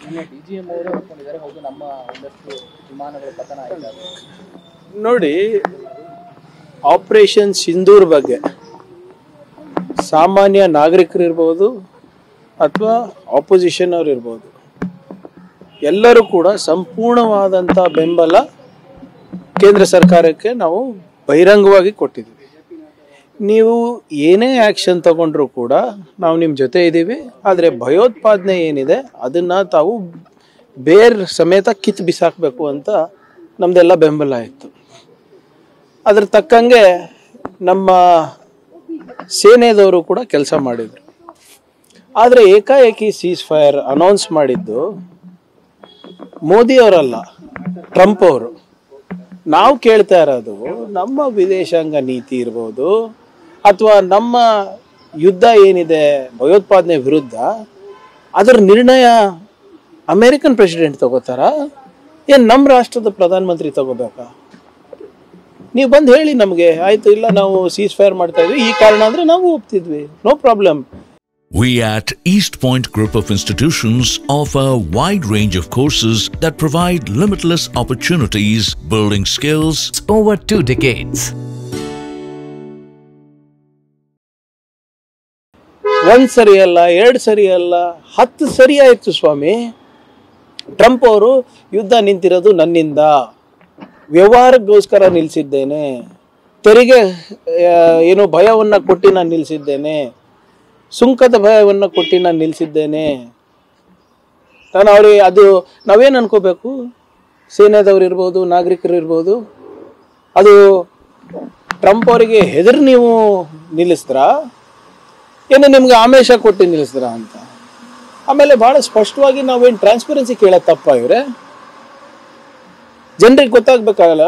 DGM ಅವರು ಹೇಳ್ಕೊಂಡಿದ್ದಾರೆ, ಹೌದು ನಮ್ಮ ಒಂದಷ್ಟು ವಿಮಾನಗಳ ಪತನ ಆಯಿತು. ನೋಡಿ, ಆಪರೇಷನ್ ಸಿಂಧೂರ್ ಬಗ್ಗೆ ಸಾಮಾನ್ಯ ನಾಗರಿಕರು ಇರ್ಬೋದು ಅಥವಾ ಆಪೋಸಿಷನ್ ಅವರು ಇರ್ಬೋದು, ಎಲ್ಲರೂ ಕೂಡ ಸಂಪೂರ್ಣವಾದಂಥ ಬೆಂಬಲ ಕೇಂದ್ರ ಸರ್ಕಾರಕ್ಕೆ ನಾವು ಬಹಿರಂಗವಾಗಿ ಕೊಟ್ಟಿದ್ದೀವಿ. ನೀವು ಏನೇ ಆ್ಯಕ್ಷನ್ ತಗೊಂಡ್ರೂ ಕೂಡ ನಾವು ನಿಮ್ಮ ಜೊತೆ ಇದ್ದೀವಿ. ಆದರೆ ಭಯೋತ್ಪಾದನೆ ಏನಿದೆ ಅದನ್ನು ತಾವು ಬೇರ್ ಸಮೇತ ಕಿತ್ತು ಬಿಸಾಕಬೇಕು ಅಂತ ನಮ್ಮದೆಲ್ಲ ಬೆಂಬಲ ಇತ್ತು. ಅದ್ರ ತಕ್ಕಂಗೆ ನಮ್ಮ ಸೇನೆದವರು ಕೂಡ ಕೆಲಸ ಮಾಡಿದರು. ಆದರೆ ಏಕಾಏಕಿ ಸೀಸ್ ಫೈರ್ ಅನೌನ್ಸ್ ಮಾಡಿದ್ದು ಮೋದಿ ಅವರಲ್ಲ, ಟ್ರಂಪ್ ಅವರು. ನಾವು ಕೇಳ್ತಾ ಇರೋದು ನಮ್ಮ ವಿದೇಶಾಂಗ ನೀತಿ ಇರ್ಬೋದು ಅಥವಾ ನಮ್ಮ ಯುದ್ಧ ಏನಿದೆ ಭಯೋತ್ಪಾದನೆ ವಿರುದ್ಧ, ಅದರ ನಿರ್ಣಯ ಅಮೇರಿಕನ್ ಪ್ರೆಸಿಡೆಂಟ್ ತಗೋತಾರ, ಏನು ನಮ್ಮ ರಾಷ್ಟ್ರದ ಪ್ರಧಾನಮಂತ್ರಿ ತಗೋಬೇಕಾ? ನೀವು ಬಂದು ಹೇಳಿ ನಮಗೆ, ಆಯಿತು ಇಲ್ಲ ನಾವು ಸೀಸ್ ಫೈರ್ ಮಾಡ್ತಾ ಇದ್ವಿ, ಈ ಕಾರಣ ಅಂದರೆ ನಾವು ಒಪ್ತಿದ್ವಿ, no problem. We at East Point Group of Institutions offer a wide range of courses that provide limitless opportunities, building skills over 2 decades. ಒಂದು ಸರಿ ಅಲ್ಲ, 2 ಸರಿ ಅಲ್ಲ, 10 ಸರಿ ಆಯಿತು ಸ್ವಾಮಿ. ಟ್ರಂಪ್ ಅವರು ಯುದ್ಧ ನಿಂತಿರೋದು ನನ್ನಿಂದ, ವ್ಯವಹಾರಕ್ಕೋಸ್ಕರ ನಿಲ್ಲಿಸಿದ್ದೇನೆ, ತೆರಿಗೆ ಏನು ಭಯವನ್ನು ಕೊಟ್ಟು ನಾನು ನಿಲ್ಲಿಸಿದ್ದೇನೆ, ಸುಂಕದ ಭಯವನ್ನು ಕೊಟ್ಟು ನಾನು ನಿಲ್ಲಿಸಿದ್ದೇನೆ. ನಾನು ಅವ್ರಿಗೆ ಅದು ನಾವೇನು ಅನ್ಕೋಬೇಕು, ಸೇನೆದವ್ರು ಇರ್ಬೋದು, ನಾಗರಿಕರು ಇರ್ಬೋದು, ಅದು ಟ್ರಂಪ್ ಅವರಿಗೆ ಹೆದರಿ ನೀವು ನಿಲ್ಲಿಸಿದ್ರಾ ಏನು ನಿಮ್ಗೆ ಆಮೇಶ ಕೊಟ್ಟು ನಿಲ್ಲಿಸಿದ್ರಾ ಅಂತ. ಆಮೇಲೆ ಭಾಳ ಸ್ಪಷ್ಟವಾಗಿ ನಾವೇನು ಟ್ರಾನ್ಸ್ಪರೆನ್ಸಿ ಕೇಳೋದು ತಪ್ಪ ಇವರೇ? ಜನರಿಗೆ ಗೊತ್ತಾಗ್ಬೇಕಾಗಲ್ಲ?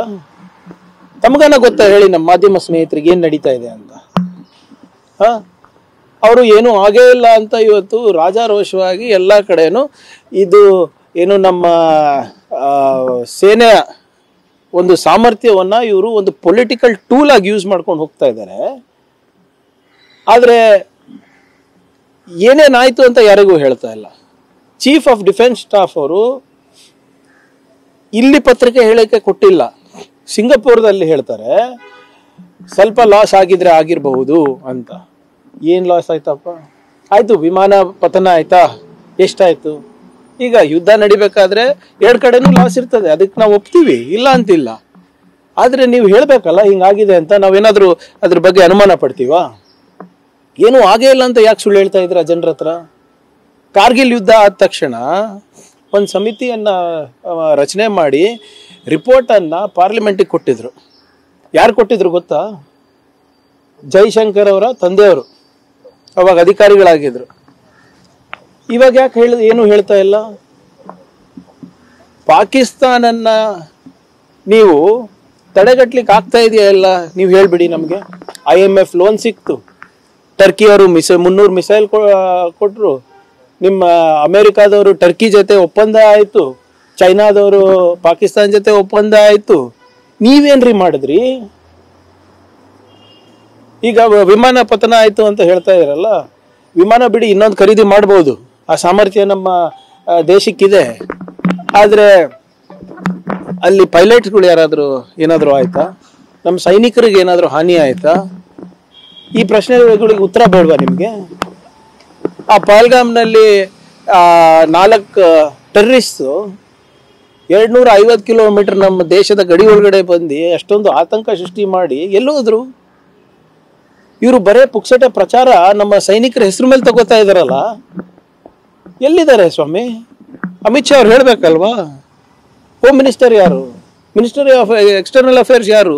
ತಮಗನ ಗೊತ್ತಾ ಹೇಳಿ ನಮ್ಮ ಮಾಧ್ಯಮ ಸ್ನೇಹಿತರಿಗೆ ಏನು ನಡೀತಾ ಇದೆ ಅಂತ? ಅವರು ಏನೂ ಆಗೇ ಇಲ್ಲ ಅಂತ ಇವತ್ತು ರಾಜಾರೋಷವಾಗಿ ಎಲ್ಲ ಕಡೆನೂ ಇದು ಏನು ನಮ್ಮ ಸೇನೆಯ ಒಂದು ಸಾಮರ್ಥ್ಯವನ್ನು ಇವರು ಒಂದು ಪೊಲಿಟಿಕಲ್ ಟೂಲ್ ಆಗಿ ಯೂಸ್ ಮಾಡ್ಕೊಂಡು ಹೋಗ್ತಾ ಇದ್ದಾರೆ. ಆದರೆ ಏನೇನಾಯಿತು ಅಂತ ಯಾರಿಗೂ ಹೇಳ್ತಾ ಇಲ್ಲ. ಚೀಫ್ ಆಫ್ ಡಿಫೆನ್ಸ್ ಸ್ಟಾಫ್ ಅವರು ಇಲ್ಲಿ ಪತ್ರಿಕೆ ಹೇಳಿಕೆ ಕೊಟ್ಟಿಲ್ಲ, ಸಿಂಗಪುರದಲ್ಲಿ ಹೇಳ್ತಾರೆ ಸ್ವಲ್ಪ ಲಾಸ್ ಆಗಿದ್ರೆ ಆಗಿರಬಹುದು ಅಂತ. ಏನು ಲಾಸ್ ಆಯ್ತಪ್ಪ? ಆಯಿತು, ವಿಮಾನ ಪತನ ಆಯ್ತಾ, ಎಷ್ಟಾಯಿತು? ಈಗ ಯುದ್ಧ ನಡಿಬೇಕಾದ್ರೆ 2 ಕಡೆನೂ ಲಾಸ್ ಇರ್ತದೆ, ಅದಕ್ಕೆ ನಾವು ಒಪ್ತೀವಿ, ಇಲ್ಲ ಅಂತಿಲ್ಲ. ಆದರೆ ನೀವು ಹೇಳಬೇಕಲ್ಲ ಹಿಂಗಾಗಿದೆ ಅಂತ. ನಾವೇನಾದರೂ ಅದ್ರ ಬಗ್ಗೆ ಅನುಮಾನ ಪಡ್ತೀವಾ? ಏನೂ ಆಗೇ ಇಲ್ಲ ಅಂತ ಯಾಕೆ ಸುಳ್ಳು ಹೇಳ್ತಾ ಇದ್ರ ಜನರ ಹತ್ರ? ಕಾರ್ಗಿಲ್ ಯುದ್ಧ ಆದ ತಕ್ಷಣ ಒಂದು ಸಮಿತಿಯನ್ನು ರಚನೆ ಮಾಡಿ ರಿಪೋರ್ಟನ್ನು ಪಾರ್ಲಿಮೆಂಟಿಗೆ ಕೊಟ್ಟಿದ್ರು. ಯಾರು ಕೊಟ್ಟಿದ್ರು ಗೊತ್ತಾ? ಜೈಶಂಕರ್ ಅವರ ತಂದೆಯವರು ಅವಾಗ ಅಧಿಕಾರಿಗಳಾಗಿದ್ರು. ಇವಾಗ ಯಾಕೆ ಏನು ಹೇಳ್ತಾ ಇಲ್ಲ? ಪಾಕಿಸ್ತಾನನ್ನ ನೀವು ತಡೆಗಟ್ಲಿಕ್ಕೆ ಆಗ್ತಾ ಇದೆಯಾ ಇಲ್ಲ ನೀವು ಹೇಳ್ಬಿಡಿ ನಮಗೆ. IMF ಲೋನ್ ಸಿಕ್ತು, ಟರ್ಕಿಯವರು 300 ಮಿಸೈಲ್ ಕೊಟ್ಟರು, ನಿಮ್ಮ ಅಮೇರಿಕಾದವರು ಟರ್ಕಿ ಜೊತೆ ಒಪ್ಪಂದ ಆಯಿತು, ಚೈನಾದವರು ಪಾಕಿಸ್ತಾನ ಜೊತೆ ಒಪ್ಪಂದ ಆಯಿತು. ನೀವೇನ್ರಿ ಮಾಡಿದ್ರಿ? ಈಗ ವಿಮಾನ ಪತನ ಆಯಿತು ಅಂತ ಹೇಳ್ತಾ ಇದ್ರಲ್ಲ, ವಿಮಾನ ಬಿಡಿ ಇನ್ನೊಂದು ಖರೀದಿ ಮಾಡ್ಬೋದು, ಆ ಸಾಮರ್ಥ್ಯ ನಮ್ಮ ದೇಶಕ್ಕಿದೆ. ಆದರೆ ಅಲ್ಲಿ ಪೈಲಟ್ಗಳು ಏನಾದರೂ ಆಯ್ತಾ? ನಮ್ಮ ಸೈನಿಕರಿಗೆ ಏನಾದರೂ ಹಾನಿ ಆಯ್ತಾ? ಈ ಪ್ರಶ್ನೆಗಳಿಗೆ ಉತ್ತರ ಬೇಡವಾ ನಿಮಗೆ? ಆ ಪಹಲ್ಗಾಮ್ನಲ್ಲಿ 4 ಟೆರರಿಸ್ಟು 250 ಕಿಲೋಮೀಟರ್ ನಮ್ಮ ದೇಶದ ಗಡಿ ಒಳಗಡೆ ಬಂದು ಅಷ್ಟೊಂದು ಆತಂಕ ಸೃಷ್ಟಿ ಮಾಡಿ ಎಲ್ಲೋದ್ರು? ಇವರು ಬರೇ ಪುಕ್ಸಟೆ ಪ್ರಚಾರ ನಮ್ಮ ಸೈನಿಕರ ಹೆಸರು ಮೇಲೆ ತಗೋತಾ ಇದಾರಲ್ಲ, ಎಲ್ಲಿದ್ದಾರೆ ಸ್ವಾಮಿ? ಅಮಿತ್ ಶಾ ಅವ್ರು ಹೇಳ್ಬೇಕಲ್ವಾ? ಹೋಮ್ ಮಿನಿಸ್ಟರ್ ಯಾರು? ಮಿನಿಸ್ಟರ್ ಆಫ್ ಎಕ್ಸ್ಟರ್ನಲ್ ಅಫೇರ್ಸ್ ಯಾರು?